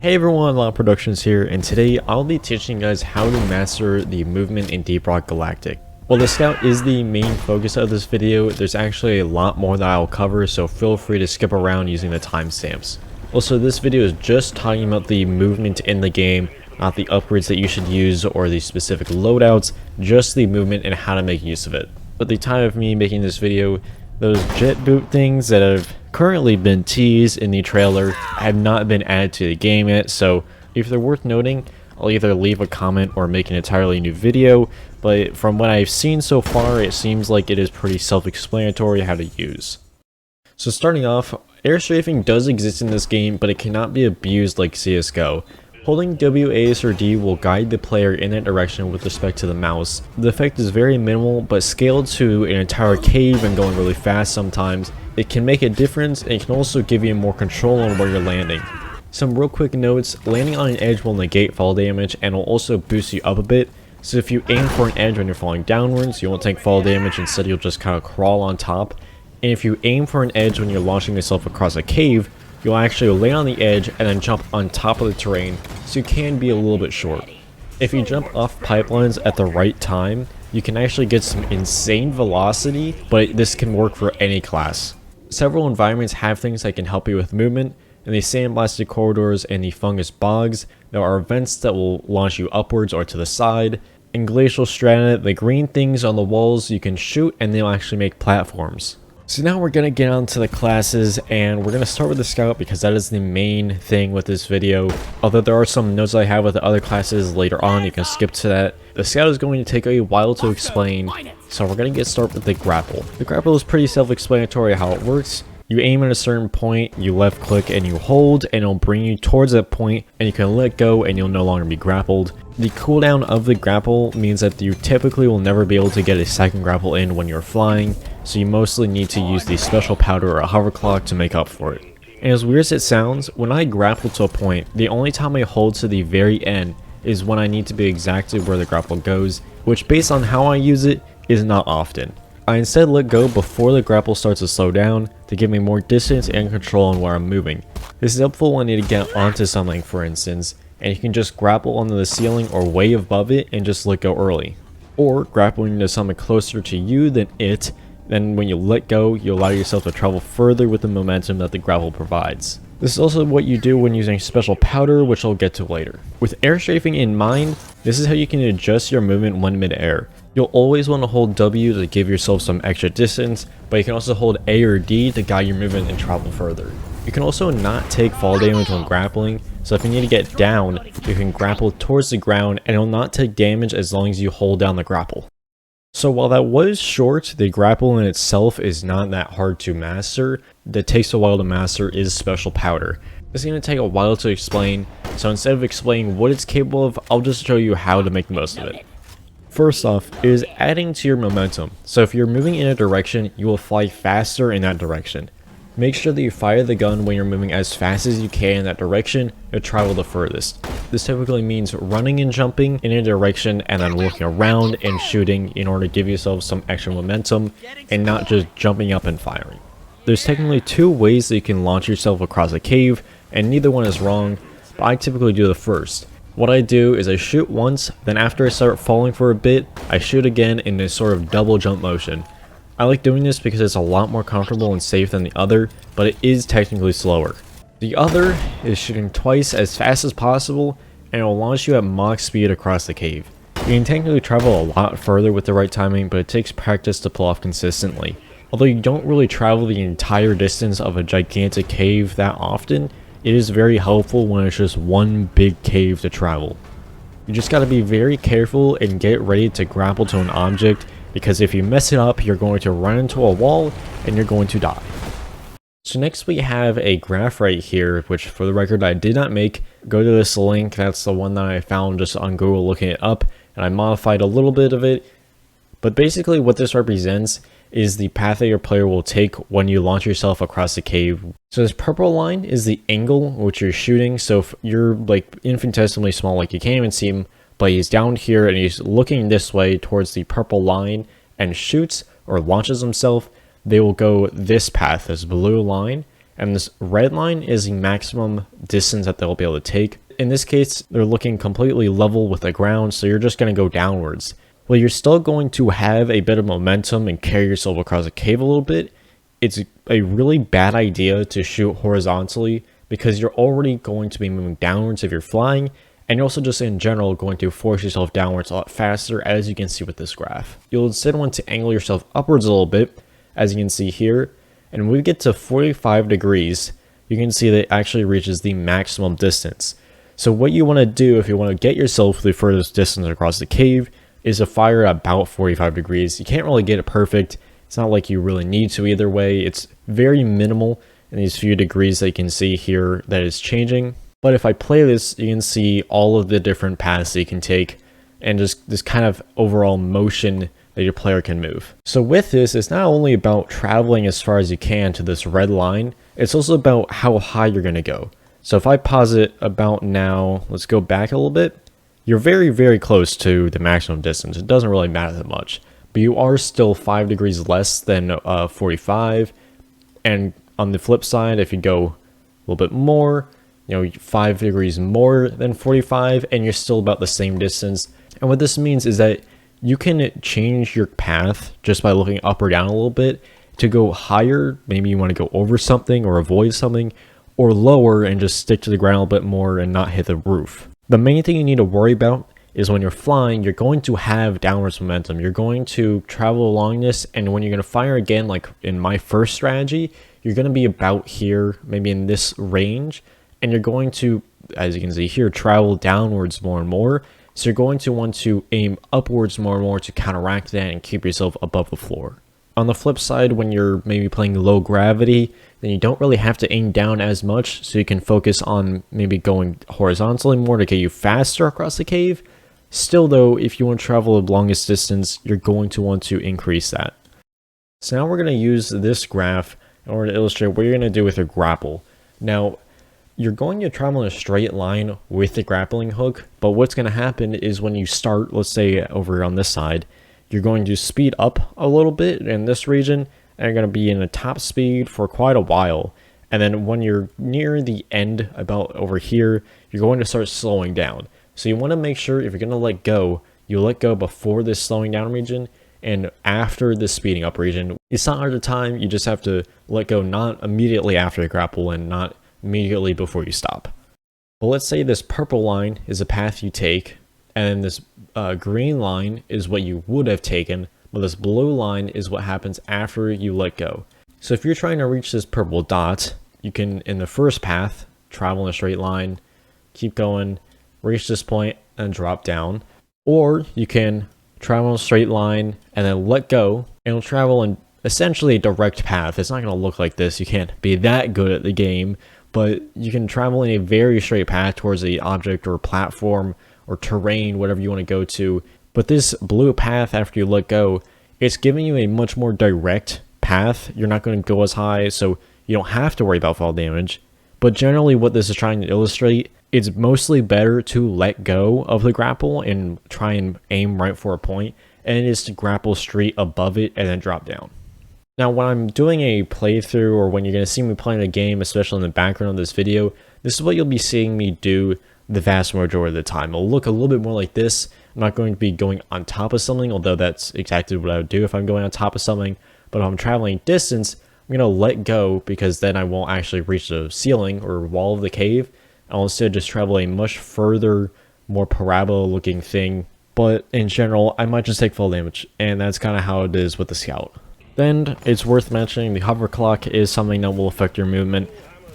Hey everyone, Law Productions here, and today I'll be teaching you guys how to master the movement in Deep Rock Galactic. While the scout is the main focus of this video, there's actually a lot more that I'll cover, so feel free to skip around using the timestamps. Also, this video is just talking about the movement in the game, not the upgrades that you should use or the specific loadouts, just the movement and how to make use of it. At the time of me making this video, those jet boot things that have currently been teased in the trailer have not been added to the game yet, so if they're worth noting, I'll either leave a comment or make an entirely new video, but from what I've seen so far, it seems like it is pretty self-explanatory how to use. So starting off, air strafing does exist in this game, but it cannot be abused like CSGO. Holding W, A, S, or D will guide the player in that direction with respect to the mouse. The effect is very minimal, but scaled to an entire cave and going really fast sometimes, it can make a difference and it can also give you more control on where you're landing. Some real quick notes, landing on an edge will negate fall damage and will also boost you up a bit, so if you aim for an edge when you're falling downwards, you won't take fall damage, instead you'll just kind of crawl on top. And if you aim for an edge when you're launching yourself across a cave, you'll actually land on the edge and then jump on top of the terrain, so you can be a little bit short. If you jump off pipelines at the right time, you can actually get some insane velocity, but this can work for any class. Several environments have things that can help you with movement. In the sandblasted corridors and the fungus bogs, there are vents that will launch you upwards or to the side. In glacial strata, the green things on the walls you can shoot and they'll actually make platforms. So now we're going to get on to the classes, and we're going to start with the scout because that is the main thing with this video. Although there are some notes I have with the other classes later on, you can skip to that. The scout is going to take a while to explain, so we're going to get started with the grapple. The grapple is pretty self-explanatory how it works. You aim at a certain point, you left click and you hold, and it'll bring you towards that point, and you can let go and you'll no longer be grappled. The cooldown of the grapple means that you typically will never be able to get a second grapple in when you're flying, so you mostly need to use the special powder or a hoverclock to make up for it. And as weird as it sounds, when I grapple to a point, the only time I hold to the very end is when I need to be exactly where the grapple goes, which based on how I use it, is not often. I instead let go before the grapple starts to slow down to give me more distance and control on where I'm moving. This is helpful when you need to get onto something, for instance, and you can just grapple onto the ceiling or way above it and just let go early. Or grappling to something closer to you than it, then when you let go, you allow yourself to travel further with the momentum that the grapple provides. This is also what you do when using special powder, which I'll get to later. With air strafing in mind, this is how you can adjust your movement when mid-air. You'll always want to hold W to give yourself some extra distance, but you can also hold A or D to guide your movement and travel further. You can also not take fall damage when grappling, so if you need to get down, you can grapple towards the ground and it will not take damage as long as you hold down the grapple. So while that was short, the grapple in itself is not that hard to master. That takes a while to master is special powder. It's going to take a while to explain, so instead of explaining what it's capable of, I'll just show you how to make the most of it. First off, it is adding to your momentum. So if you're moving in a direction, you will fly faster in that direction. Make sure that you fire the gun when you're moving as fast as you can in that direction to travel the furthest. This typically means running and jumping in a direction and then looking around and shooting in order to give yourself some extra momentum and not just jumping up and firing. There's technically two ways that you can launch yourself across a cave, and neither one is wrong, but I typically do the first. What I do is I shoot once, then after I start falling for a bit, I shoot again in this sort of double jump motion. I like doing this because it's a lot more comfortable and safe than the other, but it is technically slower. The other is shooting twice as fast as possible, and it will launch you at Mach speed across the cave. You can technically travel a lot further with the right timing, but it takes practice to pull off consistently. Although you don't really travel the entire distance of a gigantic cave that often, it is very helpful when it's just one big cave to travel. You just gotta be very careful and get ready to grapple to an object, because if you mess it up, you're going to run into a wall and you're going to die. So next we have a graph right here, which for the record I did not make. Go to this link, that's the one that I found just on Google looking it up, and I modified a little bit of it. But basically what this represents is the path that your player will take when you launch yourself across the cave. So this purple line is the angle which you're shooting, so if you're like infinitesimally small, like you can't even see him, but he's down here and he's looking this way towards the purple line and shoots or launches himself, they will go this path, this blue line, and this red line is the maximum distance that they'll be able to take. In this case, they're looking completely level with the ground, so you're just going to go downwards. Well, you're still going to have a bit of momentum and carry yourself across a cave a little bit. It's a really bad idea to shoot horizontally because you're already going to be moving downwards if you're flying, and you're also just in general going to force yourself downwards a lot faster, as you can see with this graph. You'll instead want to angle yourself upwards a little bit, as you can see here, and when we get to 45 degrees, you can see that it actually reaches the maximum distance. So what you want to do if you want to get yourself the furthest distance across the cave is to fire at about 45 degrees. You can't really get it perfect. It's not like you really need to either way. It's very minimal in these few degrees that you can see here that is changing. But if I play this, you can see all of the different paths that you can take and just this kind of overall motion that your player can move. So with this, it's not only about traveling as far as you can to this red line, it's also about how high you're going to go. So if I pause it about now, let's go back a little bit. You're very, very close to the maximum distance. It doesn't really matter that much, but you are still 5 degrees less than 45. And on the flip side, if you go a little bit more, 5 degrees more than 45, and you're still about the same distance. And what this means is that you can change your path just by looking up or down a little bit to go higher. Maybe you want to go over something or avoid something, or lower and just stick to the ground a little bit more and not hit the roof. The main thing you need to worry about is when you're flying, you're going to have downwards momentum. You're going to travel along this, and when you're going to fire again, like in my first strategy, you're going to be about here, maybe in this range, and you're going to, as you can see here, travel downwards more and more. So you're going to want to aim upwards more and more to counteract that and keep yourself above the floor. On the flip side, when you're maybe playing low gravity, then you don't really have to aim down as much, so you can focus on maybe going horizontally more to get you faster across the cave. Still though, if you want to travel the longest distance, you're going to want to increase that. So now we're going to use this graph in order to illustrate what you're going to do with your grapple. Now, you're going to travel in a straight line with the grappling hook, but what's going to happen is when you start, let's say over on this side, you're going to speed up a little bit in this region, and you're going to be in a top speed for quite a while. And then when you're near the end, about over here, you're going to start slowing down. So you want to make sure if you're going to let go, you let go before this slowing down region and after the speeding up region. It's not hard to time, you just have to let go not immediately after the grapple and not immediately before you stop. Well, let's say this purple line is a path you take, and this green line is what you would have taken, but this blue line is what happens after you let go. So if you're trying to reach this purple dot, you can, in the first path, travel in a straight line, keep going, reach this point, and drop down. Or you can travel in a straight line and then let go, and it'll travel in essentially a direct path. It's not going to look like this. You can't be that good at the game, but you can travel in a very straight path towards the object or platform or terrain, whatever you want to go to. But this blue path after you let go, it's giving you a much more direct path. You're not going to go as high, so you don't have to worry about fall damage. But generally what this is trying to illustrate, it's mostly better to let go of the grapple and try and aim right for a point, and it is to grapple straight above it and then drop down. Now, when I'm doing a playthrough, or when you're going to see me playing a game, especially in the background of this video, this is what you'll be seeing me do the vast majority of the time. It'll look a little bit more like this. I'm not going to be going on top of something, although that's exactly what I would do if I'm going on top of something. But if I'm traveling distance, I'm going to let go, because then I won't actually reach the ceiling or wall of the cave. I'll instead just travel a much further, more parabola looking thing. But in general, I might just take fall damage, and that's kind of how it is with the scout. Then it's worth mentioning the Hoverclock is something that will affect your movement.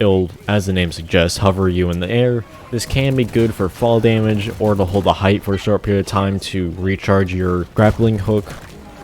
It'll, as the name suggests, hover you in the air. This can be good for fall damage or to hold the height for a short period of time to recharge your grappling hook,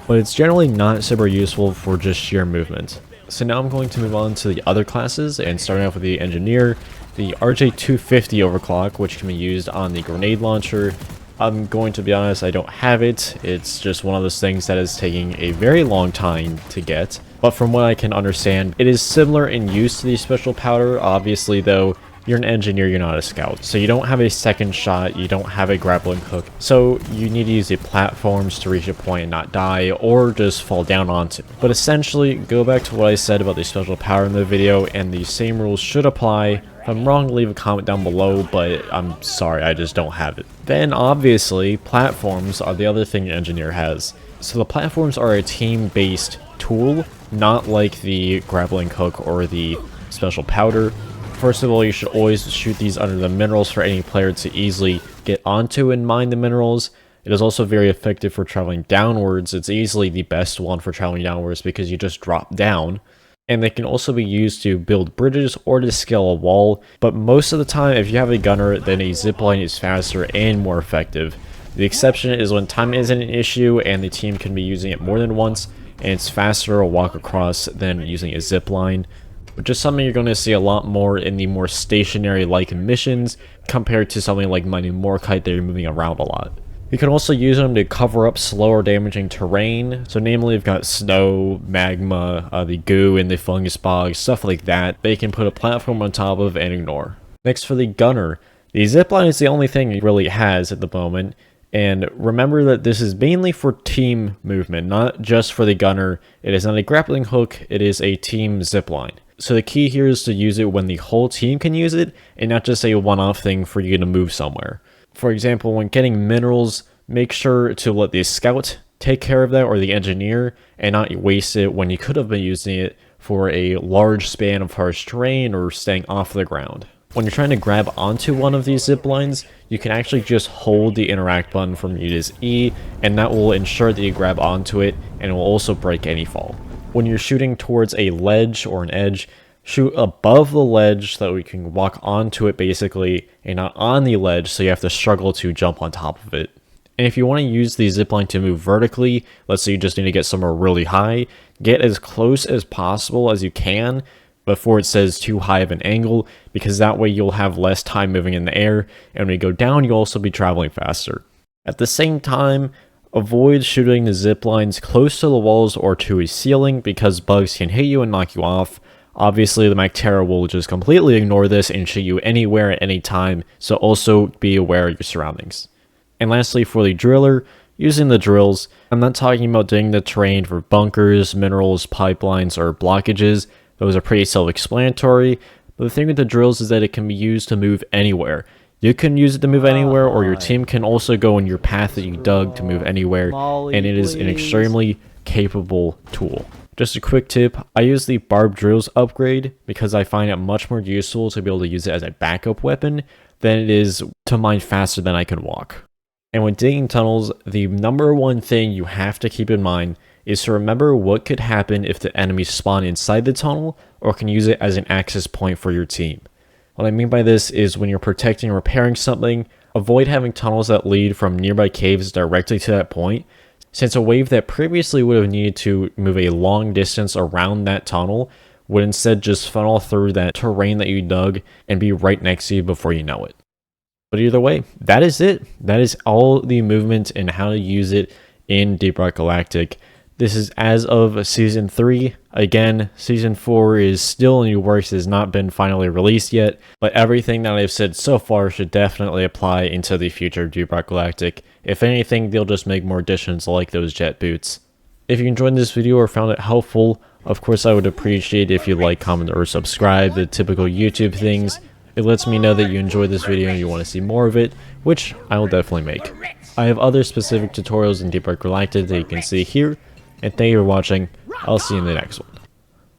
but it's generally not super useful for just sheer movement. So now I'm going to move on to the other classes, and starting off with the engineer, the RJ250 overclock, which can be used on the grenade launcher. I'm going to be honest, I don't have it. It's just one of those things that is taking a very long time to get. But from what I can understand, it is similar in use to the special powder. Obviously though, you're an engineer, you're not a scout. So you don't have a second shot, you don't have a grappling hook. So you need to use the platforms to reach a point and not die, or just fall down onto. But essentially, go back to what I said about the special power in the video, and the same rules should apply. If I'm wrong, leave a comment down below, but I'm sorry, I just don't have it. Then obviously, platforms are the other thing the engineer has. So the platforms are a team-based tool, not like the grappling hook or the special powder. First of all, you should always shoot these under the minerals for any player to easily get onto and mine the minerals. It is also very effective for traveling downwards. It's easily the best one for traveling downwards because you just drop down. And they can also be used to build bridges or to scale a wall, but most of the time if you have a gunner, then a zipline is faster and more effective. The exception is when time isn't an issue and the team can be using it more than once, and it's faster to walk across than using a zipline, which is something you're going to see a lot more in the more stationary-like missions compared to something like mining Morkite that you're moving around a lot. You can also use them to cover up slower damaging terrain, so namely you've got snow, magma, the goo in the fungus bog, stuff like that they can put a platform on top of and ignore. Next for the gunner, the zipline is the only thing it really has at the moment, and remember that this is mainly for team movement, not just for the gunner. It is not a grappling hook, it is a team zipline. So the key here is to use it when the whole team can use it, and not just a one-off thing for you to move somewhere. For example, when getting minerals, make sure to let the scout take care of that, or the engineer, and not waste it when you could have been using it for a large span of harsh terrain or staying off the ground. When you're trying to grab onto one of these zip lines, you can actually just hold the interact button from Mute's E, and that will ensure that you grab onto it, and it will also break any fall. When you're shooting towards a ledge or an edge, shoot above the ledge so that we can walk onto it basically, and not on the ledge so you have to struggle to jump on top of it. And if you want to use the zipline to move vertically, let's say you just need to get somewhere really high, get as close as possible as you can before it says too high of an angle, because that way you'll have less time moving in the air, and when you go down you'll also be traveling faster. At the same time, avoid shooting the ziplines close to the walls or to a ceiling because bugs can hit you and knock you off. Obviously, the Mactera will just completely ignore this and shoot you anywhere at any time, so also be aware of your surroundings. And lastly, for the driller, using the drills, I'm not talking about digging the terrain for bunkers, minerals, pipelines, or blockages. Those are pretty self-explanatory, but the thing with the drills is that it can be used to move anywhere. You can use it to move anywhere, or your team can also go in your path that you dug to move anywhere, and it is an extremely capable tool. Just a quick tip, I use the barbed drills upgrade because I find it much more useful to be able to use it as a backup weapon than it is to mine faster than I can walk. And when digging tunnels, the number one thing you have to keep in mind is to remember what could happen if the enemies spawn inside the tunnel or can use it as an access point for your team. What I mean by this is when you're protecting or repairing something, avoid having tunnels that lead from nearby caves directly to that point, since a wave that previously would have needed to move a long distance around that tunnel would instead just funnel through that terrain that you dug and be right next to you before you know it. But either way, that is it. That is all the movement and how to use it in Deep Rock Galactic. This is as of Season 3. Again, Season 4 is still in the works, has not been finally released yet, but everything that I've said so far should definitely apply into the future of Deep Rock Galactic. If anything, they'll just make more additions like those jet boots. If you enjoyed this video or found it helpful, of course I would appreciate if you like, comment, or subscribe, the typical YouTube things. It lets me know that you enjoyed this video and you want to see more of it, which I will definitely make. I have other specific tutorials in Deep Rock Galactic that you can see here, and thank you for watching. I'll see you in the next one.